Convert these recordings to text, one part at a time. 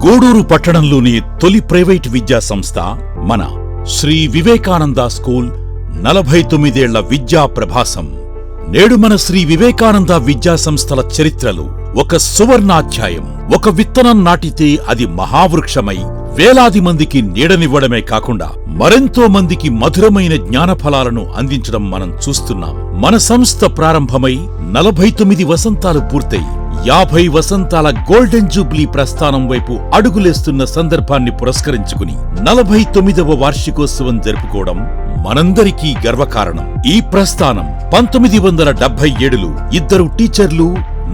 గూడూరు పట్టణంలోని తొలి ప్రైవేట్ విద్యా సంస్థ మన శ్రీ వివేకానంద స్కూల్ 49 ఏళ్ల విద్యా ప్రభాసం. నేడు మన శ్రీ వివేకానంద విద్యా సంస్థల చరిత్రలో ఒక సువర్ణాధ్యాయం. ఒక విత్తనం నాటితే అది మహావృక్షమై వేలాది మందికి నీడనివ్వడమే కాకుండా మరెంతో మందికి మధురమైన జ్ఞానఫలాలను అందించడం మనం చూస్తున్నాం. మన సంస్థ ప్రారంభమై 49 వసంతాలు పూర్తయి 50 వసంతాల గోల్డెన్ జూబ్లీ ప్రస్థానం వైపు అడుగులేస్తున్న సందర్భాన్ని పురస్కరించుకుని 49వ వార్షికోత్సవం జరుపుకోవడం మనందరికీ గర్వకారణం. ఈ ప్రస్థానం 1977లో 2 టీచర్లు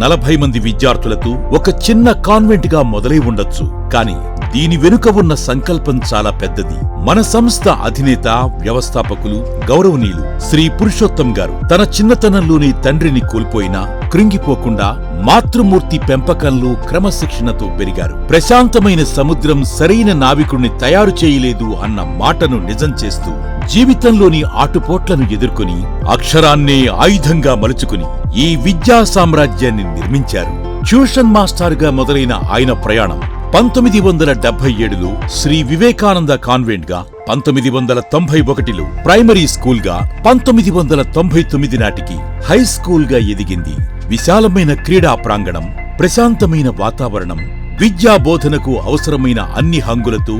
40 మంది విద్యార్థులతో ఒక చిన్న కాన్వెంట్ గా మొదలై ఉండొచ్చు. కానీ దీని వెనుక ఉన్న సంకల్పం చాలా పెద్దది. మన సంస్థ అధినేత వ్యవస్థాపకులు గౌరవనీయులు శ్రీ పురుషోత్తం గారు తన చిన్నతనంలోని తండ్రిని కోల్పోయినా కృంగిపోకుండా మాతృమూర్తి పెంపకంలో క్రమశిక్షణతో పెరిగారు. ప్రశాంతమైన సముద్రం సరైన నావికుణ్ణి తయారు చేయలేదు అన్న మాటను నిజం చేస్తూ జీవితంలోని ఆటుపోట్లను ఎదుర్కొని అక్షరాన్నే ఆయుధంగా మలుచుకుని ఈ విద్యా సామ్రాజ్యాన్ని నిర్మించారు. ట్యూషన్ మాస్టర్గా మొదలైన ఆయన ప్రయాణం 1977లో శ్రీ వివేకానంద కాన్వెంట్ గా, 1991లో ప్రైమరీ స్కూల్ గా, 1999 నాటికి హై స్కూల్ గా ఎదిగింది. విశాలమైన క్రీడా ప్రాంగణం, ప్రశాంతమైన వాతావరణం, విద్యా బోధనకు అవసరమైన అన్ని హంగులతో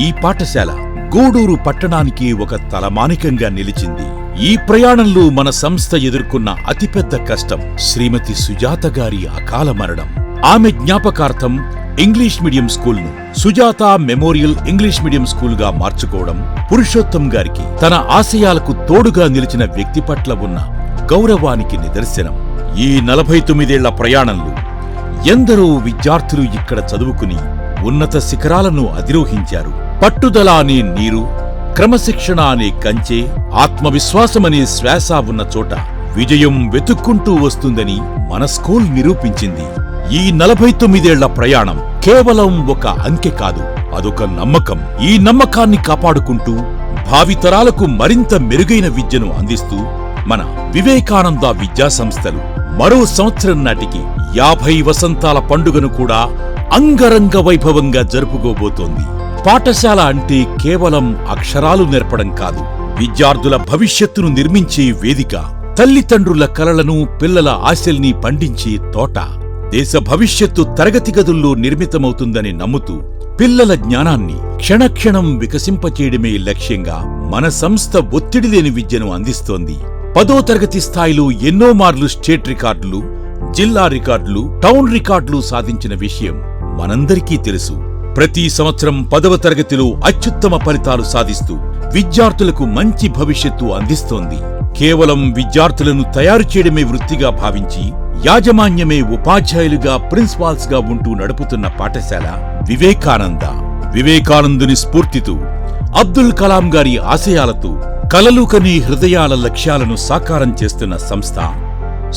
ఈ పాఠశాల గూడూరు పట్టణానికి ఒక తలమానికంగా నిలిచింది. ఈ ప్రయాణంలో మన సంస్థ ఎదుర్కొన్న అతిపెద్ద కష్టం శ్రీమతి సుజాత గారి అకాల మరణం. ఆమె జ్ఞాపకార్థం ఇంగ్లీష్ మీడియం స్కూల్ను Sujatha memorial English medium school గా మార్చుకోవడం పురుషోత్తం గారికి తన ఆశయాలకు తోడుగా నిలిచిన వ్యక్తి పట్ల ఉన్న గౌరవానికి నిదర్శనం. ఈ 49 ఏళ్ల ప్రయాణంలో ఎందరో విద్యార్థులు ఇక్కడ చదువుకుని ఉన్నత శిఖరాలను అధిరోహించారు. పట్టుదల అనే నీరు, క్రమశిక్షణ అనే కంచె, ఆత్మవిశ్వాసమనే శ్వాస ఉన్న చోట విజయం వెతుక్కుంటూ వస్తుందని మన స్కూల్ నిరూపించింది. ఈ 49 ఏళ్ల ప్రయాణం కేవలం ఒక అంకె కాదు, అదొక నమ్మకం. ఈ నమ్మకాన్ని కాపాడుకుంటూ భావితరాలకు మరింత మెరుగైన విద్యను అందిస్తూ మన వివేకానంద విద్యా సంస్థలు మరో సంవత్సరం నాటికి 50 వసంతాల పండుగను కూడా అంగరంగ వైభవంగా జరుపుకోబోతోంది. పాఠశాల అంటే కేవలం అక్షరాలు నేర్పడం కాదు, విద్యార్థుల భవిష్యత్తును నిర్మించే వేదిక, తల్లిదండ్రుల కలలను, పిల్లల ఆశల్ని పండించే తోట. దేశ భవిష్యత్తు తరగతి గదుల్లో నిర్మితమవుతుందని నమ్ముతూ పిల్లల జ్ఞానాన్ని క్షణక్షణం వికసింపచేయడమే లక్ష్యంగా మన సంస్థ ఒత్తిడి లేని విద్యను అందిస్తోంది. 10వ తరగతి స్థాయిలో ఎన్నో మార్లు స్టేట్ రికార్డులు, జిల్లా రికార్డులు, టౌన్ రికార్డులు సాధించిన విషయం మనందరికీ తెలుసు. ప్రతి సంవత్సరం 10వ తరగతిలో అత్యుత్తమ ఫలితాలు సాధిస్తూ విద్యార్థులకు మంచి భవిష్యత్తు అందిస్తోంది. కేవలం విద్యార్థులను తయారు చేయడమే వృత్తిగా భావించి యాజమాన్యమే ఉపాధ్యాయులుగా, ప్రిన్సిపాల్స్ గా ఉంటూ నడుపుతున్న పాఠశాల వివేకానంద. వివేకానందుని స్ఫూర్తితో, అబ్దుల్ కలాం గారి ఆశయాలతో కలలు కని హృదయాల లక్ష్యాలను సాకారం చేస్తున్న సంస్థ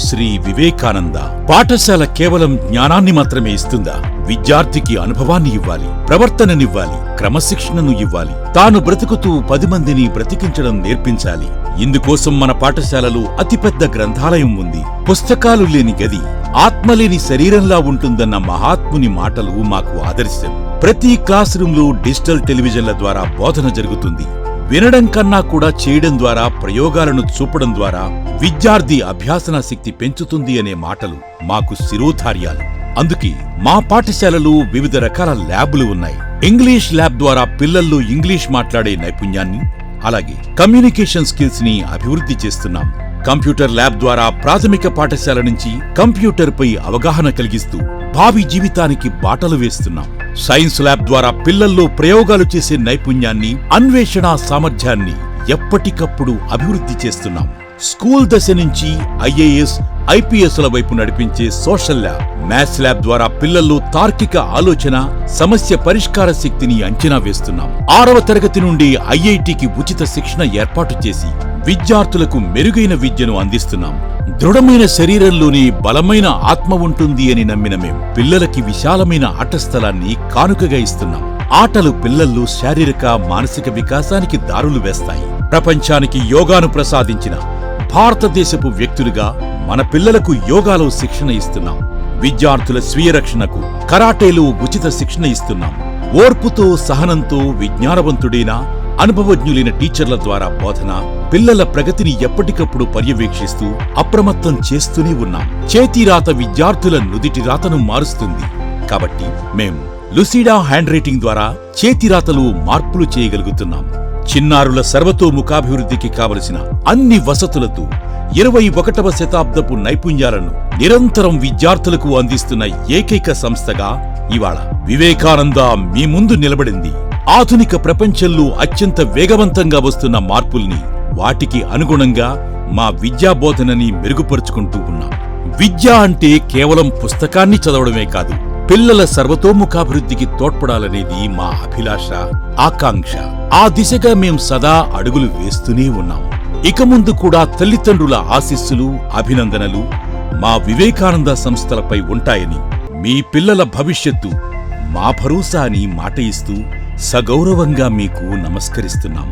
శ్రీ వివేకానంద. పాఠశాల కేవలం జ్ఞానాన్ని మాత్రమే ఇస్తుందా? విద్యార్థికి అనుభవాన్ని ఇవ్వాలి, ప్రవర్తననివ్వాలి, క్రమశిక్షణను ఇవ్వాలి. తాను బ్రతుకుతూ 10 మందిని బ్రతికించడం నేర్పించాలి. ఇందుకోసం మన పాఠశాలలో అతిపెద్ద గ్రంథాలయం ఉంది. పుస్తకాలు లేని గది ఆత్మలేని శరీరంలా ఉంటుందన్న మహాత్ముని మాటలు మాకు ఆదర్శం. ప్రతి క్లాస్ రూంలో డిజిటల్ టెలివిజన్ల ద్వారా బోధన జరుగుతుంది. వినడం కన్నా కూడా చేయడం ద్వారా, ప్రయోగాలను చూపడం ద్వారా విద్యార్థి అభ్యాసన శక్తి పెంచుతుంది అనే మాటలు మాకు శిరోధార్యాలు. అందుకే మా పాఠశాలలో వివిధ రకాల ల్యాబులు ఉన్నాయి. ఇంగ్లీష్ ల్యాబ్ ద్వారా పిల్లల్లో ఇంగ్లీష్ మాట్లాడే నైపుణ్యాన్ని, అలాగే కమ్యూనికేషన్ స్కిల్స్ ని అభివృద్ధి చేస్తున్నాం. కంప్యూటర్ ల్యాబ్ ద్వారా ప్రాథమిక పాఠశాల నుంచి కంప్యూటర్ పై అవగాహన కలిగిస్తూ భావి జీవితానికి బాటలు వేస్తున్నాం. సైన్స్ ల్యాబ్ ద్వారా పిల్లల్లో ప్రయోగాలు చేసే నైపుణ్యాన్ని, అన్వేషణ సామర్థ్యాన్ని ఎప్పటికప్పుడు అభివృద్ధి చేస్తున్నాం. స్కూల్ దశ నుంచి ఐఏఎస్, ఐపీఎస్ల వైపు నడిపించే సోషల్ ల్యాబ్, మ్యాథ్స్ ల్యాబ్ ద్వారా పిల్లల్లో తార్కిక ఆలోచన, సమస్య పరిష్కార శక్తిని అంచనా వేస్తున్నాం. 6వ తరగతి నుండి ఐఐటికి ఉచిత శిక్షణ ఏర్పాటు చేసి విద్యార్థులకు మెరుగైన విద్యను అందిస్తున్నాం. దృఢమైన శరీరంలోని బలమైన ఆత్మ ఉంటుంది అని నమ్మిన మేం పిల్లలకి విశాలమైన ఆట స్థలాన్ని కానుకగా ఇస్తున్నాం. ఆటలు పిల్లల్లో శారీరక, మానసిక వికాసానికి దారులు వేస్తాయి. ప్రపంచానికి యోగాను ప్రసాదించిన భారతదేశపు వ్యక్తులుగా మన పిల్లలకు యోగాలో శిక్షణ ఇస్తున్నాం. విద్యార్థుల స్వీయ రక్షణకు కరాటేలో ఉచిత శిక్షణ ఇస్తున్నాం. ఓర్పుతో సహనంతో విజ్ఞానవంతుడైన అనుభవజ్ఞులైన టీచర్ల ద్వారా బోధన, పిల్లల ప్రగతిని ఎప్పటికప్పుడు పర్యవేక్షిస్తూ అప్రమత్తం చేస్తూనే ఉన్నాం. చేతిరాత విద్యార్థుల నుదిటి రాతను మారుస్తుంది. కాబట్టి మేం లుసిడా హ్యాండ్ రైటింగ్ ద్వారా చేతిరాతలు మార్పులు చేయగలుగుతున్నాం. చిన్నారుల సర్వతోముఖాభివృద్ధికి కావలసిన అన్ని వసతులతో 21వ శతాబ్దపు నైపుణ్యాలను నిరంతరం విద్యార్థులకు అందిస్తున్న ఏకైక సంస్థగా ఇవాళ వివేకానంద మీ ముందు నిలబడింది. ఆధునిక ప్రపంచంలో అత్యంత వేగవంతంగా వస్తున్న మార్పుల్ని, వాటికి అనుగుణంగా మా విద్యాబోధనని మెరుగుపరుచుకుంటూ ఉన్నాం. విద్య అంటే కేవలం పుస్తకాన్ని చదవడమే కాదు, పిల్లల సర్వతోముఖాభివృద్ధికి తోడ్పడాలనేది మా అభిలాష, ఆకాంక్ష. ఆ దిశగా మేం సదా అడుగులు వేస్తూనే ఉన్నాం. ఇక ముందు కూడా తల్లిదండ్రుల ఆశీస్సులు, అభినందనలు మా వివేకానంద సంస్థలపై ఉంటాయని, మీ పిల్లల భవిష్యత్తు మా భరోసా అని మాట ఇస్తూ సగౌరవంగా మీకు నమస్కరిస్తున్నాం.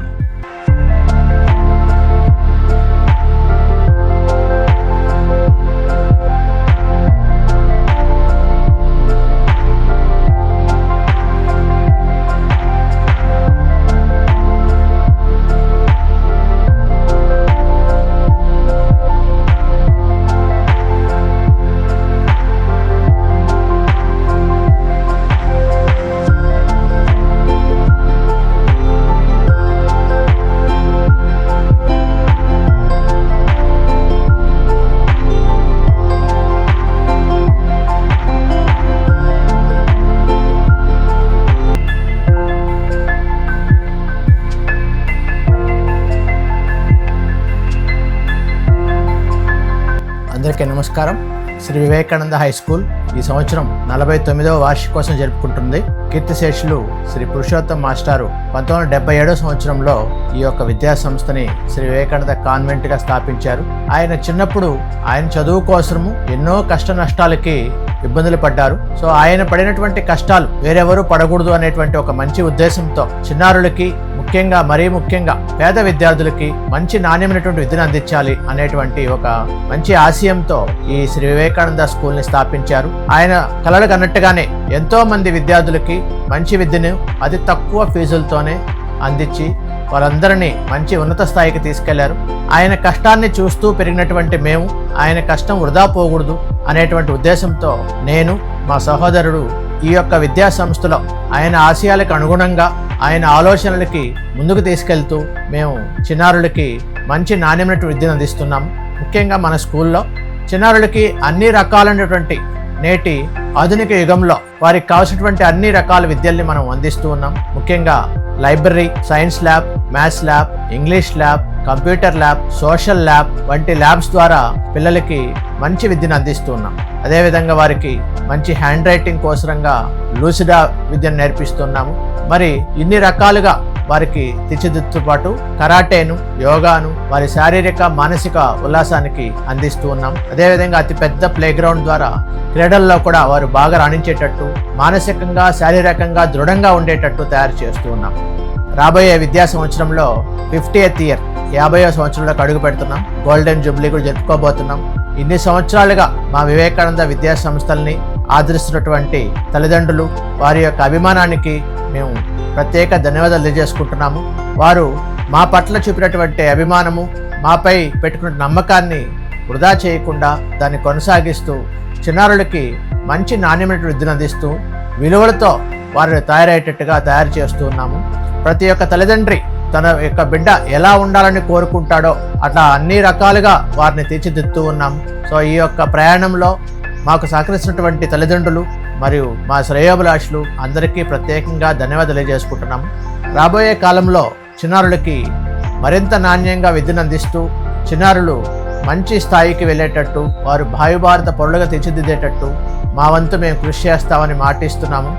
అందరికీ నమస్కారం. శ్రీ వివేకానంద హై స్కూల్ ఈ సంవత్సరం 49వ వార్షికోత్సవం జరుపుకుంటుంది. కీర్తిశేషులు శ్రీ పురుషోత్తం మాస్టారు 1977 సంవత్సరంలో ఈ యొక్క విద్యా సంస్థని శ్రీ వివేకానంద కాన్వెంట్ గా స్థాపించారు. ఆయన చిన్నప్పుడు ఆయన చదువు కోసము ఎన్నో కష్ట నష్టాలకి ఇబ్బందులు పడ్డారు. సో ఆయన పడినటువంటి కష్టాలు వేరెవరూ పడకూడదు అనేటువంటి ఒక మంచి ఉద్దేశంతో చిన్నారులకి, మరీ ముఖ్యంగా పేద విద్యార్థులకి మంచి నాణ్యమైనటువంటి విద్యను అందించాలి అనేటువంటి ఒక మంచి ఆశయంతో ఈ శ్రీ వివేకానంద స్కూల్ ని స్థాపించారు. ఆయన కలలకు అన్నట్టుగానే ఎంతో మంది విద్యార్థులకి మంచి విద్యను అతి తక్కువ ఫీజులతోనే అందించి వాళ్ళందరినీ మంచి ఉన్నత స్థాయికి తీసుకెళ్లారు. ఆయన కష్టాన్ని చూస్తూ పెరిగినటువంటి మేము ఆయన కష్టం వృధా పోకూడదు అనేటువంటి ఉద్దేశంతో నేను, మా సహోదరుడు ఈ యొక్క విద్యా సంస్థలో ఆయన ఆశయాలకు అనుగుణంగా ఆయన ఆలోచనలకి ముందుకు తీసుకెళ్తూ మేము చిన్నారులకి మంచి నాణ్యమైన విద్యను అందిస్తున్నాము. ముఖ్యంగా మన స్కూల్లో చిన్నారులకి అన్ని రకాలైనటువంటి నేటి ఆధునిక యుగంలో వారికి కావాల్సినటువంటి అన్ని రకాల విద్యల్ని మనం అందిస్తూ ఉన్నాం. ముఖ్యంగా library, science lab, maths lab, English lab, computer lab, social lab వంటి ల్యాబ్స్ ద్వారా పిల్లలకి మంచి విద్యను అందిస్తూ ఉన్నాం. అదేవిధంగా వారికి మంచి హ్యాండ్ రైటింగ్ కోసరంగా లూసిడా విద్యను నేర్పిస్తున్నాము. మరి ఇన్ని రకాలుగా వారికి తీర్చిదిద్దుతో పాటు కరాటేను, యోగాను వారి శారీరక, మానసిక ఉల్లాసానికి అందిస్తూ ఉన్నాం. అదేవిధంగా అతి పెద్ద ప్లే గ్రౌండ్ ద్వారా క్రీడల్లో కూడా వారు బాగా రాణించేటట్టు, మానసికంగా, శారీరకంగా దృఢంగా ఉండేటట్టు తయారు చేస్తూ ఉన్నాం. రాబోయే విద్యా సంవత్సరంలో 50th ఇయర్ 50వ సంవత్సరంలోకి అడుగు పెడుతున్నాం. గోల్డెన్ జూబ్లీ కూడా జరుపుకోబోతున్నాం. ఇన్ని సంవత్సరాలుగా మా వివేకానంద విద్యా సంస్థల్ని ఆదరిస్తున్నటువంటి తల్లిదండ్రులు, వారి యొక్క అభిమానానికి మేము ప్రత్యేక ధన్యవాదాలు తెలియజేసుకుంటున్నాము. వారు మా పట్ల చూపినటువంటి అభిమానము, మాపై పెట్టుకున్న నమ్మకాన్ని వృధా చేయకుండా దాన్ని కొనసాగిస్తూ చిన్నారులకి మంచి నాణ్యమైన విద్యను అందిస్తూ విలువలతో వారిని తయారు చేస్తూ ఉన్నాము. ప్రతి ఒక్క తల్లిదండ్రి తన యొక్క బిడ్డ ఎలా ఉండాలని కోరుకుంటాడో అట్లా అన్ని రకాలుగా వారిని తీర్చిదిద్దుతూ ఉన్నాము. సో ఈ యొక్క ప్రయాణంలో మాకు సహకరిస్తున్నటువంటి తల్లిదండ్రులు మరియు మా శ్రేయోభిలాషులు అందరికీ ప్రత్యేకంగా ధన్యవాదాలు తెలియజేసుకుంటున్నాము. రాబోయే కాలంలో చిన్నారులకి మరింత నాణ్యంగా విద్యను అందిస్తూ చిన్నారులు మంచి స్థాయికి వెళ్ళేటట్టు, వారు భావిభారత పౌరులుగా తీర్చిదిద్దేటట్టు మా వంతు మేము కృషి చేస్తామని మాటిస్తున్నాము.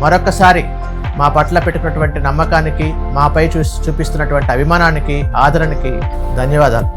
మరొకసారి మా పట్ల పెట్టుకున్నటువంటి నమ్మకానికి, మాపై చూపిస్తున్నటువంటి అభిమానానికి, ఆదరణకి ధన్యవాదాలు.